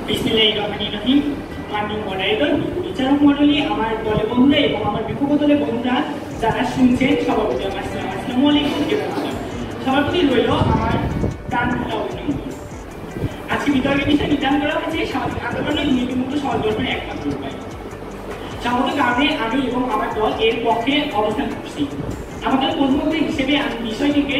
বিসমিল্লাহিররহমানিররহিম। মাননীয় মডারেটর, বিচারক মণ্ডলী, আমার দলের বন্ধুরা এবং আমার বিপক্ষ দলের বন্ধুরা যারা শুনছেন, সবার প্রতি আমার সালাম। আসসালামু আলাইকুম এবং সবার প্রতি রইল আমার গান অভিনন্দন। আজকে বিতর্কের বিষয় নির্ধারণ করা হয়েছে সামাজিক আন্দোলনের নীতিমুক্ত সমাজ গঠনের একমাত্র উপায়। সামাজিক কারণে আমি এবং আমার দল এর পক্ষে অবস্থান করছি। আমাদের প্রধানমন্ত্রী হিসেবে আমি বিষয়টিকে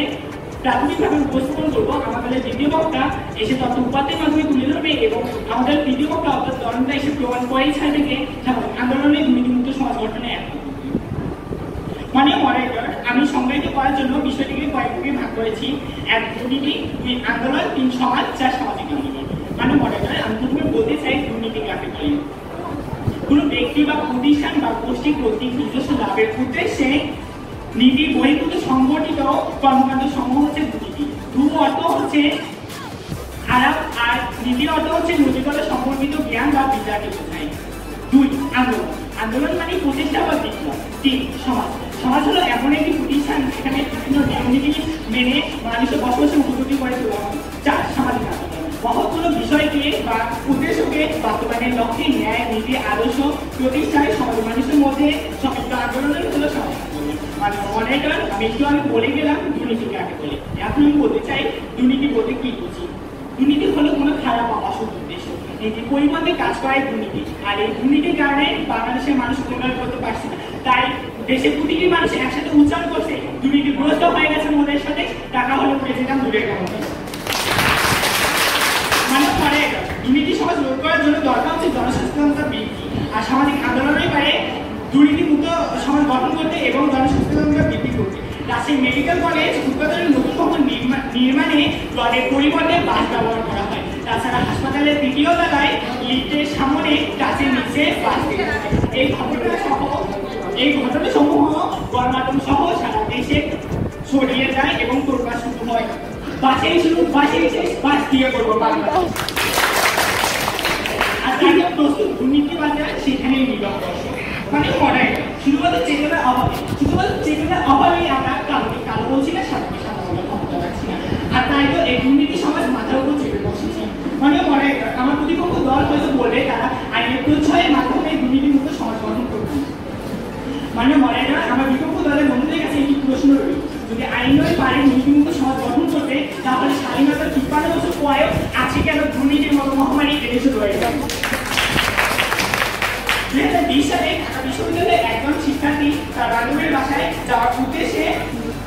প্রাথমিকভাবে উপস্থাপন করবো। আমাদের দ্বিতীয় বক্তা এসে তথ্য উপাত্তের মাধ্যমে তুলে ধরবে এবং আমাদের তৃতীয় বক্তা অর্থাৎ দলটা এসে প্রমাণ করে ছাড় থেকে সামাজিক আন্দোলনের দুর্নীতিমুক্ত সমাজ গঠনে একমাত্র। মাননীয় মডারেটর, আমি সংজ্ঞায়িত করার জন্য বিষয়টিকে কয়েক ভাগে ভাগ করেছি। এক, দুর্নীতি; দুই, আন্দোলন; তিন, সমাজ; চার, সামাজিক আন্দোলন। মাননীয় মডারেটর, আমি প্রথমে বলতে চাই দুর্নীতি কাকে বলে। কোনো ব্যক্তি বা প্রতিষ্ঠান বা গোষ্ঠী কর্তৃক নিজস্ব লাভের উদ্দেশ্যে নীতি বহির্ভূত সংগঠিত কর্মকাণ্ড সমূহ হচ্ছে দুর্নীতি। অর্থ হচ্ছে আলাপ, আর নীতি অর্থ হচ্ছে নৈতিকতা সম্পর্কিত জ্ঞান বা বিদ্যাকে বোঝায়। দুই, আন্দোলন। আন্দোলন মানে প্রচেষ্টা বা বিপ্লব। তিন, সমাজ। সমাজ হলো এমন একটি প্রতিষ্ঠান যেখানে বিভিন্ন নিয়মনীতি মেনে মানুষের বসবাসের উপযোগী করে তোলা হয়। চার, সামাজিক আন্দোলন। মহৎ কোনো বিষয়কে বা উদ্দেশ্যকে বাস্তবায়নের লক্ষ্যে ন্যায়, নীতি, আদর্শ প্রতিষ্ঠায় সমাজের মানুষের মধ্যে সংযুক্ত আন্দোলনের হলো সমাজ আন্দোলন। মানে মডারেটর, আমি একটু আগে বলে গেলাম দুর্নীতি কাকে বলে। এখন আমি বলতে চাই দুর্নীতি বলতে কি বুঝি। দুর্নীতি হলো কোনো খারাপ অসৎ উদ্দেশ্য নীতি পরিমাণে কাজ করে দুর্নীতি। আর এই দুর্নীতির কারণে বাংলাদেশের মানুষ উন্নয়ন করতে পারছে না। তাই দেশের প্রতিটি মানুষ একসাথে উচ্চারণ করছে দুর্নীতিগ্রস্ত হয়ে গেছে মোদের সাথে। টাকা হলো প্রেসিডেন্ট দূরের কারণে। মানে মডারেটর, দুর্নীতি সমাজ রোধ করার জন্য দরকার হচ্ছে জনসচেতনতা বৃদ্ধি। আর সামাজিক আন্দোলনের পারে দুর্নীতিমুক্ত সমাজ গঠন করতে এবং জনসচেতনতা বৃদ্ধি করতে। রাজশাহী মেডিকেল কলেজ উৎপাদনের নতুন ভবন নির্মাণে রডের পরিবর্তে বাঁশ ব্যবহার করা হয়। তাছাড়া হাসপাতালের তৃতীয় তলায় লিফটের সামনে গাছের নিচে বাঁশ দেওয়া হয়। এই ঘটনা সমূহ গণমাধ্যম সহ সারা দেশে ছড়িয়ে যায় এবং তোলপাড় শুরু হয়। বাঁশ দিয়ে করবো বাংলা। আর তাই প্রস্তুত দুর্নীতি বাজার সেখানেই নির্ভর করছে। মানে মডারেটর, শুধুমাত্র চেতনার অভাবে আমরা কালো বলছি না, সাধারণ ক্ষমতা রাখছি না। আর তাই তো এই দুর্নীতি সমাজ মাথার উপর চেপে বসেছে। মানে মডারেটর, আমার প্রতিপক্ষ দল হয়তো বলবে তারা আইনের প্রচ্ছয়ের মাধ্যমে দুর্নীতিমুক্ত সমাজ গঠন করবে। মানে মডারেটর, আমার বিপক্ষ দলের বন্ধুদের কাছে একটি প্রশ্ন রইল, যদি আইনই পারে দুর্নীতিমুক্ত সমাজ গঠন করতে, তাহলে স্বাধীনতার ৫৩ বছর পরেও আছে কেন দুর্নীতির মতো মহামারী এদেশে রয়ে যাবে? ২০২০ সালে ঢাকা বিশ্ববিদ্যালয়ের একজন শিক্ষার্থী তার বান্ধবীর বাসায় যাওয়ার উদ্দেশ্যে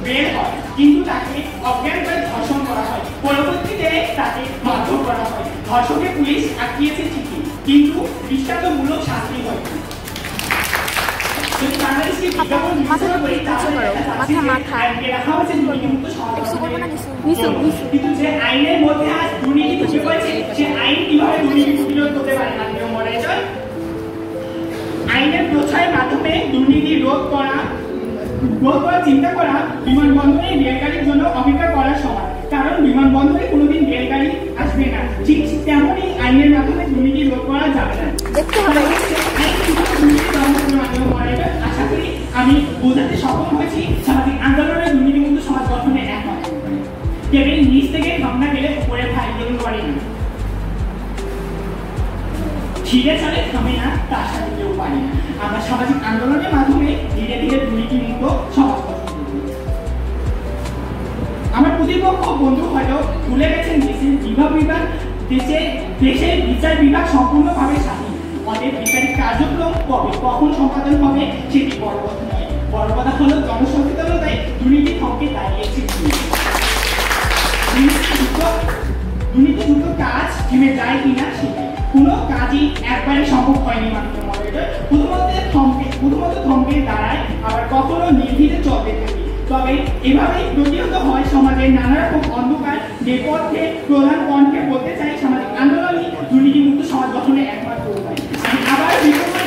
বের হয়, কিন্তু তাকে অজ্ঞান করে ধর্ষণ করা হয়। পরবর্তীতে তাকে মারধর করা হয়। ধর্ষকে পুলিশ আটকিয়েছে ঠিকই, কিন্তু দৃষ্টান্তমূলক শাস্তি হয়। কিন্তু যে আইনের মধ্যে আজ দুর্নীতি ঢুকে পড়েছে, সে আইন কিভাবে দুর্নীতি প্রতিরোধ করতে পারে? মাননীয় মডারেটর, আইনের প্রচারের মাধ্যমে দুর্নীতি রোধ করার চিন্তা করা বিমানবন্দরে রেলগাড়ির জন্য অপেক্ষা করার সমান। কারণ বিমানবন্দরে কোনোদিন রেলগাড়ি আসবে না। ঠিক তেমনই আইনের মাধ্যমে দুর্নীতি রোধ করা যাবে না। আশা করি আমি বোঝাতে সক্ষম হয়েছি সামাজিক আন্দোলনের দুর্নীতিমুক্ত সমাজ গঠনের একমাত্র। কেবল নিচ থেকে ভাবনা গেলে উপরে ফাইল করে না, ধীরে চলে থামে না, তার সাথে কেউ পারে না। আমরা সামাজিক আন্দোলনের মাধ্যমে ধীরে ধীরে দুর্নীতিমুক্ত সমাজ গঠন করব। আমার প্রতিপক্ষ বন্ধু হয়তো ভুলে গেছেন দেশের বিচার বিভাগ সম্পূর্ণভাবে স্বাধীন। অতএব বিচারিক কার্যক্রম কবে কখন সম্পাদন হবে সেটি বড় কথা নয়। বড় কথা হলো জনসচেতনতায় দুর্নীতি থমকে দাঁড়িয়েছে। দুর্নীতিযুক্ত কাজ থেমে যায় কিনা সেটাই। কোনো কাজই একবারে সম্ভব হয়নি। মাননীয় মডারেটর, প্রথমত থমকে দাঁড়ায়, আবার কখনো নির্ভীতে চলতে থাকে। তবে এভাবেই প্রতিহত হয় সমাজের নানা রকম অন্ধকার নেপথ্যে। প্রধান কণ্ঠে বলতে চাই সামাজিক আন্দোলনই দুর্নীতিমুক্ত সমাজ গঠনের একমাত্র উপায়। আমি আবার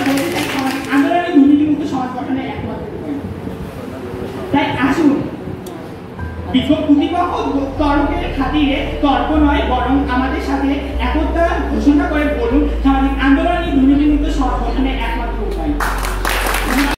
বলতে চাই সামাজিক আন্দোলনই দুর্নীতিমুক্ত সমাজ গঠনের একমাত্র উপায়। তাই আসুন প্রতিপক্ষ তর্কের খাতিরে তর্ক নয়, বরং আমাদের সাথে একতা ঘোষণা করে বলুন সামাজিক আন্দোলনই দুর্নীতিমুক্ত সমাজ গঠনের